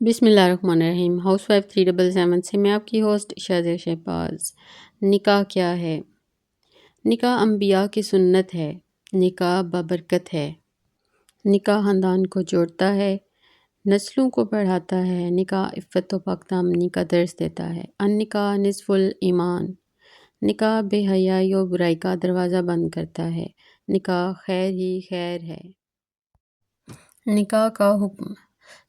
بسم اللہ الرحمن الرحیم۔ ہاؤس وائف 377 سے میں آپ کی ہوسٹ شازیہ شہباز۔ نکاح کیا ہے؟ نکاح انبیاء کی سنت ہے۔ نکاح بابرکت ہے۔ نکاح خاندان کو جوڑتا ہے، نسلوں کو بڑھاتا ہے۔ نکاح عفت و پاک دامنی کا درس دیتا ہے۔ النکاح نصف الایمان۔ نکاح بے حیائی و برائی کا دروازہ بند کرتا ہے۔ نکاح خیر ہی خیر ہے۔ نکاح کا حکم۔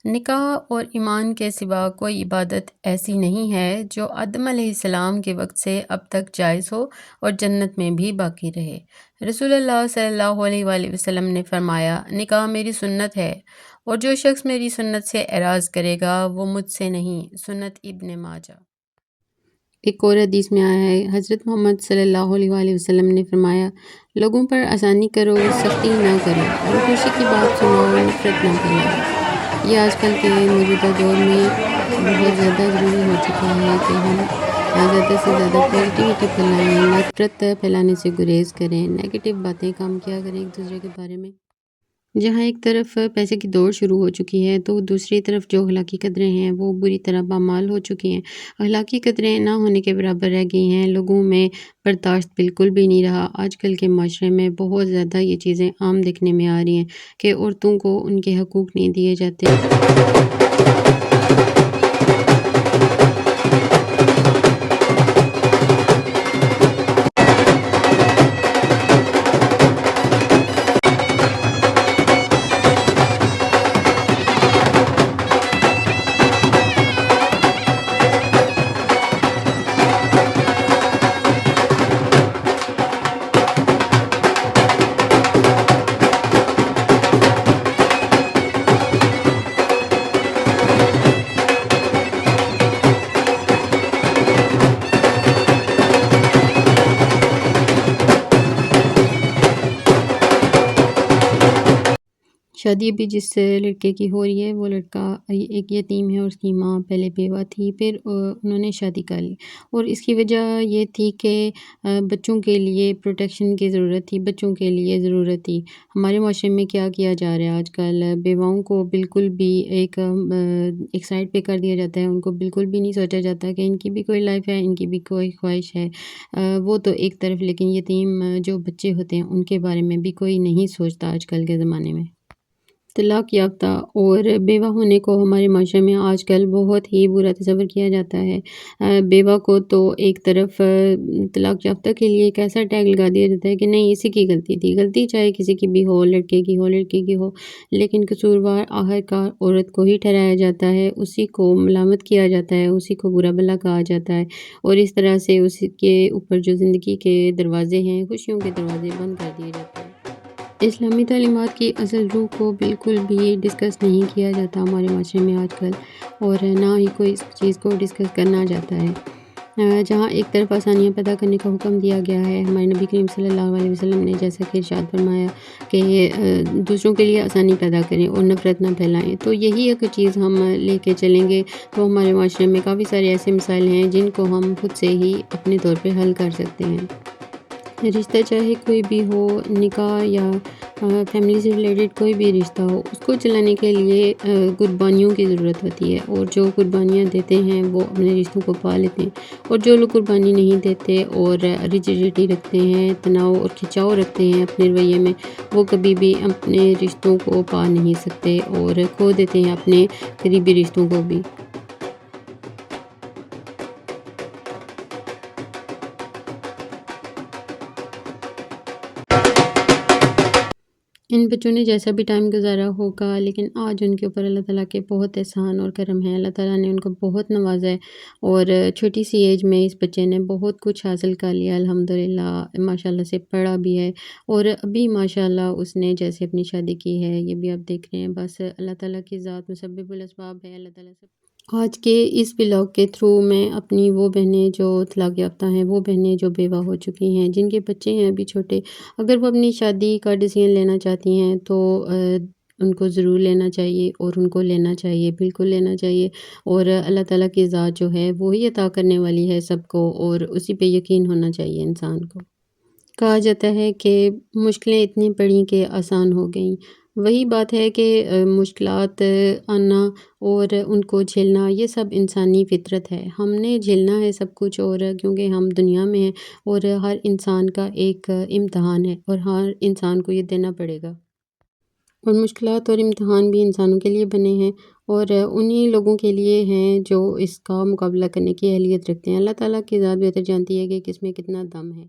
نکاح اور ایمان کے سوا کوئی عبادت ایسی نہیں ہے جو آدم علیہ السلام کے وقت سے اب تک جائز ہو اور جنت میں بھی باقی رہے۔ رسول اللہ صلی اللہ علیہ وآلہ وسلم نے فرمایا، نکاح میری سنت ہے اور جو شخص میری سنت سے اعراض کرے گا وہ مجھ سے نہیں۔ سنت ابن ماجہ۔ ایک اور حدیث میں آیا ہے، حضرت محمد صلی اللہ علیہ وآلہ وسلم نے فرمایا، لوگوں پر آسانی کرو، سختی نہ کرو، اور خوشی کی بات سنو، نفرت نہ کرو۔ یہ آج کل کے موجودہ دور میں بہت زیادہ ضروری ہو چکا ہے کہ ہم زیادہ سے زیادہ پازیٹیوٹی پھیلائیں، نفرت پھیلانے سے گریز کریں، نیگیٹو باتیں کم کیا کریں ایک دوسرے کے بارے میں۔ جہاں ایک طرف پیسے کی دوڑ شروع ہو چکی ہے تو دوسری طرف جو اخلاقی قدریں ہیں وہ بری طرح پامال ہو چکی ہیں۔ اخلاقی قدریں نہ ہونے کے برابر رہ گئی ہیں، لوگوں میں برداشت بالکل بھی نہیں رہا۔ آج کل کے معاشرے میں بہت زیادہ یہ چیزیں عام دیکھنے میں آ رہی ہیں کہ عورتوں کو ان کے حقوق نہیں دیے جاتے۔ شادی ابھی جس لڑکے کی ہو رہی ہے وہ لڑکا ایک یتیم ہے اور اس کی ماں پہلے بیوہ تھی، پھر انہوں نے شادی کر لی اور اس کی وجہ یہ تھی کہ بچوں کے لیے پروٹیکشن کی ضرورت تھی، بچوں کے لیے ضرورت تھی۔ ہمارے معاشرے میں کیا کیا جا رہا ہے آج کل، بیواؤں کو بالکل بھی ایک سائڈ پہ کر دیا جاتا ہے، ان کو بالکل بھی نہیں سوچا جاتا کہ ان کی بھی کوئی لائف ہے، ان کی بھی کوئی خواہش ہے۔ وہ تو ایک طرف، لیکن یتیم جو بچے ہوتے ہیں ان کے بارے میں بھی کوئی نہیں سوچتا آج کل کے زمانے میں۔ طلاق یافتہ اور بیوہ ہونے کو ہمارے معاشرے میں آج کل بہت ہی برا تصور کیا جاتا ہے۔ بیوہ کو تو ایک طرف طلاق یافتہ کے لیے ایک ایسا ٹیگ لگا دیا جاتا ہے کہ نہیں اسی کی غلطی تھی، غلطی چاہے کسی کی بھی ہو، لڑکے کی ہو لڑکی کی ہو، لیکن قصوروار آخرکار عورت کو ہی ٹھہرایا جاتا ہے، اسی کو ملامت کیا جاتا ہے، اسی کو برا بھلا کہا جاتا ہے اور اس طرح سے اس کے اوپر جو زندگی کے دروازے ہیں، خوشیوں کے دروازے بند کر دیے جاتے ہیں۔ اسلامی تعلیمات کی اصل روح کو بالکل بھی ڈسکس نہیں کیا جاتا ہمارے معاشرے میں آج کل، اور نہ ہی کوئی اس چیز کو ڈسکس کرنا چاہتا ہے۔ جہاں ایک طرف آسانیاں پیدا کرنے کا حکم دیا گیا ہے، ہمارے نبی کریم صلی اللہ علیہ وسلم نے جیسا کہ ارشاد فرمایا کہ دوسروں کے لیے آسانی پیدا کریں اور نفرت نہ پھیلائیں، تو یہی ایک چیز ہم لے کے چلیں گے تو ہمارے معاشرے میں کافی سارے ایسے مسائل ہیں جن کو ہم خود سے ہی اپنے طور پہ حل کر سکتے ہیں۔ رشتہ چاہے کوئی بھی ہو، نکاح یا فیملی سے ریلیٹڈ کوئی بھی رشتہ ہو، اس کو چلانے کے لیے قربانیوں کی ضرورت ہوتی ہے، اور جو قربانیاں دیتے ہیں وہ اپنے رشتوں کو پا لیتے ہیں، اور جو لوگ قربانی نہیں دیتے اور ریجیڈیٹی رکھتے ہیں، تناؤ اور کھچاؤ رکھتے ہیں اپنے رویے میں، وہ کبھی بھی اپنے رشتوں کو پا نہیں سکتے اور کھو دیتے ہیں اپنے قریبی رشتوں کو بھی۔ ان بچوں نے جیسا بھی ٹائم گزارا ہوگا، لیکن آج ان کے اوپر اللہ تعالیٰ کے بہت احسان اور کرم ہے، اللہ تعالیٰ نے ان کو بہت نوازا ہے اور چھوٹی سی ایج میں اس بچے نے بہت کچھ حاصل کر لیا الحمدللہ، ماشاءاللہ سے پڑھا بھی ہے اور ابھی ماشاءاللہ اس نے جیسے اپنی شادی کی ہے، یہ بھی آپ دیکھ رہے ہیں، بس اللہ تعالیٰ کی ذات مسبب الاسباب ہے، اللہ تعالیٰ سے۔ آج کے اس بلاگ کے تھرو میں اپنی وہ بہنیں جو طلاق یافتہ ہیں، وہ بہنیں جو بیوہ ہو چکی ہیں، جن کے بچے ہیں ابھی چھوٹے، اگر وہ اپنی شادی کا ڈیسیژن لینا چاہتی ہیں تو ان کو ضرور لینا چاہیے اور ان کو لینا چاہیے، بالکل لینا چاہیے، اور اللہ تعالیٰ کی ذات جو ہے وہی عطا کرنے والی ہے سب کو، اور اسی پہ یقین ہونا چاہیے انسان کو۔ کہا جاتا ہے کہ مشکلیں اتنی پڑیں کہ آسان ہو گئیں، وہی بات ہے کہ مشکلات آنا اور ان کو جھیلنا یہ سب انسانی فطرت ہے، ہم نے جھیلنا ہے سب کچھ، اور کیونکہ ہم دنیا میں ہیں اور ہر انسان کا ایک امتحان ہے اور ہر انسان کو یہ دینا پڑے گا، اور مشکلات اور امتحان بھی انسانوں کے لیے بنے ہیں اور انہی لوگوں کے لیے ہیں جو اس کا مقابلہ کرنے کی اہلیت رکھتے ہیں۔ اللہ تعالیٰ کی ذات بہتر جانتی ہے کہ کس میں کتنا دم ہے،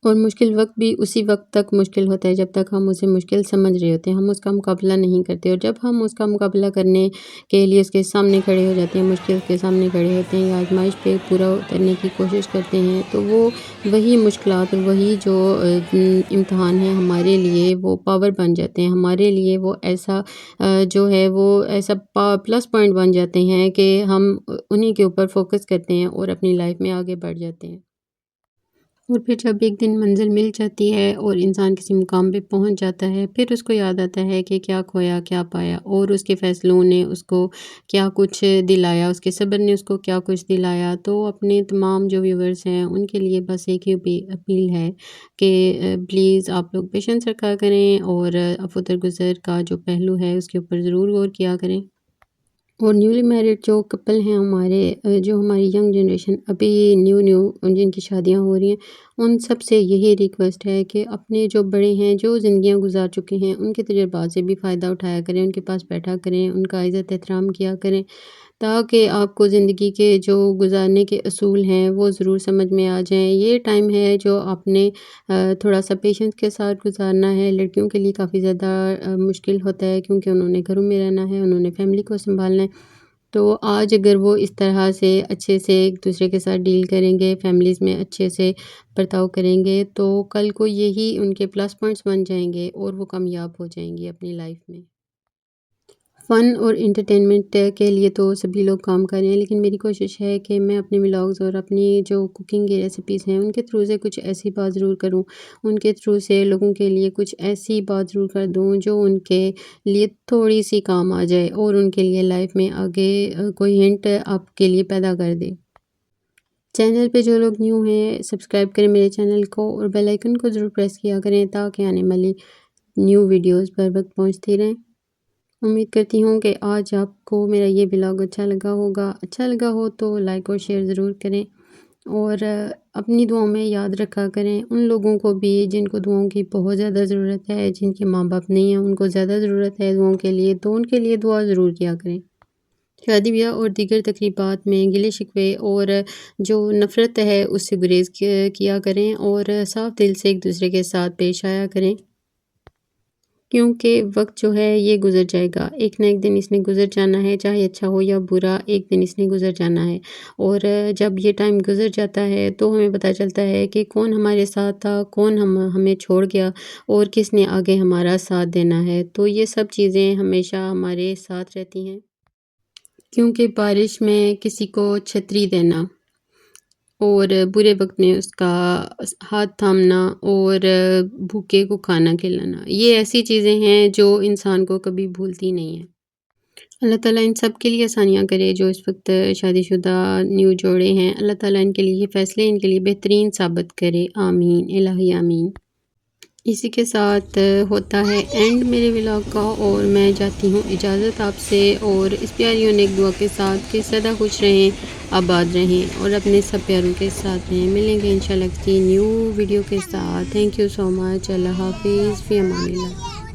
اور مشکل وقت بھی اسی وقت تک مشکل ہوتا ہے جب تک ہم اسے مشکل سمجھ رہے ہوتے ہیں، ہم اس کا مقابلہ نہیں کرتے، اور جب ہم اس کا مقابلہ کرنے کے لیے اس کے سامنے کھڑے ہو جاتے ہیں، مشکل کے سامنے کھڑے ہوتے ہیں یا آزمائش پہ پورا اترنے کی کوشش کرتے ہیں، تو وہ وہی مشکلات اور وہی جو امتحان ہے ہمارے لیے وہ پاور بن جاتے ہیں، ہمارے لیے وہ ایسا جو ہے وہ ایسا پلس پوائنٹ بن جاتے ہیں کہ ہم انہی کے اوپر فوکس کرتے ہیں اور اپنی لائف میں آگے بڑھ جاتے ہیں۔ اور پھر جب ایک دن منزل مل جاتی ہے اور انسان کسی مقام پہ پہنچ جاتا ہے، پھر اس کو یاد آتا ہے کہ کیا کھویا کیا پایا، اور اس کے فیصلوں نے اس کو کیا کچھ دلایا، اس کے صبر نے اس کو کیا کچھ دلایا۔ تو اپنے تمام جو ویورز ہیں ان کے لیے بس ایک ہی اپیل ہے کہ پلیز آپ لوگ پیشنس رکھا کریں اور افو درگزر کا جو پہلو ہے اس کے اوپر ضرور غور کیا کریں، اور نیولی میرڈ جو کپل ہیں ہمارے، جو ہماری ینگ جنریشن ابھی نیو جن کی شادیاں ہو رہی ہیں، ان سب سے یہی ریکویسٹ ہے کہ اپنے جو بڑے ہیں جو زندگیاں گزار چکے ہیں ان کے تجربات سے بھی فائدہ اٹھایا کریں، ان کے پاس بیٹھا کریں، ان کا عزت احترام کیا کریں، تاکہ آپ کو زندگی کے جو گزارنے کے اصول ہیں وہ ضرور سمجھ میں آ جائیں۔ یہ ٹائم ہے جو آپ نے تھوڑا سا پیشنس کے ساتھ گزارنا ہے۔ لڑکیوں کے لیے کافی زیادہ مشکل ہوتا ہے کیونکہ انہوں نے گھروں میں رہنا ہے، انہوں نے فیملی کو سنبھالنا ہے، تو آج اگر وہ اس طرح سے اچھے سے ایک دوسرے کے ساتھ ڈیل کریں گے، فیملیز میں اچھے سے برتاؤ کریں گے، تو کل کو یہی ان کے پلس پوائنٹس بن جائیں گے اور وہ کامیاب ہو جائیں گی اپنی لائف میں۔ فن اور انٹرٹینمنٹ کے لیے تو سبھی لوگ کام کر رہے ہیں، لیکن میری کوشش ہے کہ میں اپنے ولاگز اور اپنی جو کوکنگ کی ریسیپیز ہیں ان کے تھرو سے کچھ ایسی بات ضرور کروں، ان کے تھرو سے لوگوں کے لیے کچھ ایسی بات ضرور کر دوں جو ان کے لیے تھوڑی سی کام آ جائے اور ان کے لیے لائف میں آگے کوئی ہنٹ آپ کے لیے پیدا کر دے۔ چینل پہ جو لوگ نیو ہیں سبسکرائب کریں میرے چینل کو اور بیل آئیکن کو ضرور پریس کیا کریں تاکہ آنے والی نیو ویڈیوز پر وقت پہنچتی رہیں۔ امید کرتی ہوں کہ آج آپ کو میرا یہ ولاگ اچھا لگا ہوگا، اچھا لگا ہو تو لائک اور شیئر ضرور کریں، اور اپنی دعاؤں میں یاد رکھا کریں ان لوگوں کو بھی جن کو دعاؤں کی بہت زیادہ ضرورت ہے، جن کے ماں باپ نہیں ہیں ان کو زیادہ ضرورت ہے دعاؤں کے لیے، تو ان کے لیے دعا ضرور کیا کریں۔ شادی بیاہ اور دیگر تقریبات میں گلے شکوے اور جو نفرت ہے اس سے گریز کیا کریں اور صاف دل سے ایک دوسرے کے ساتھ پیش آیا کریں، کیونکہ وقت جو ہے یہ گزر جائے گا، ایک نہ ایک دن اس نے گزر جانا ہے، چاہے اچھا ہو یا برا، ایک دن اس نے گزر جانا ہے، اور جب یہ ٹائم گزر جاتا ہے تو ہمیں پتہ چلتا ہے کہ کون ہمارے ساتھ تھا، کون ہمیں چھوڑ گیا اور کس نے آگے ہمارا ساتھ دینا ہے۔ تو یہ سب چیزیں ہمیشہ ہمارے ساتھ رہتی ہیں، کیونکہ بارش میں کسی کو چھتری دینا اور برے وقت میں اس کا ہاتھ تھامنا اور بھوکے کو کھانا کھلانا، یہ ایسی چیزیں ہیں جو انسان کو کبھی بھولتی نہیں ہیں۔ اللہ تعالیٰ ان سب کے لیے آسانیاں کرے جو اس وقت شادی شدہ نیو جوڑے ہیں، اللہ تعالیٰ ان کے لیے فیصلے ان کے لیے بہترین ثابت کرے، آمین الہی آمین۔ اسی کے ساتھ ہوتا ہے اینڈ میرے ولاگ کا، اور میں جاتی ہوں اجازت آپ سے، اور اس پیاری اور نیک دعا کے ساتھ کہ سدا خوش رہیں، آباد رہیں اور اپنے سب پیاروں کے ساتھ رہیں۔ ملیں گے انشاءاللہ کسی نیو ویڈیو کے ساتھ۔ تھینک یو سو مچ۔ اللہ حافظ، فی امان اللہ۔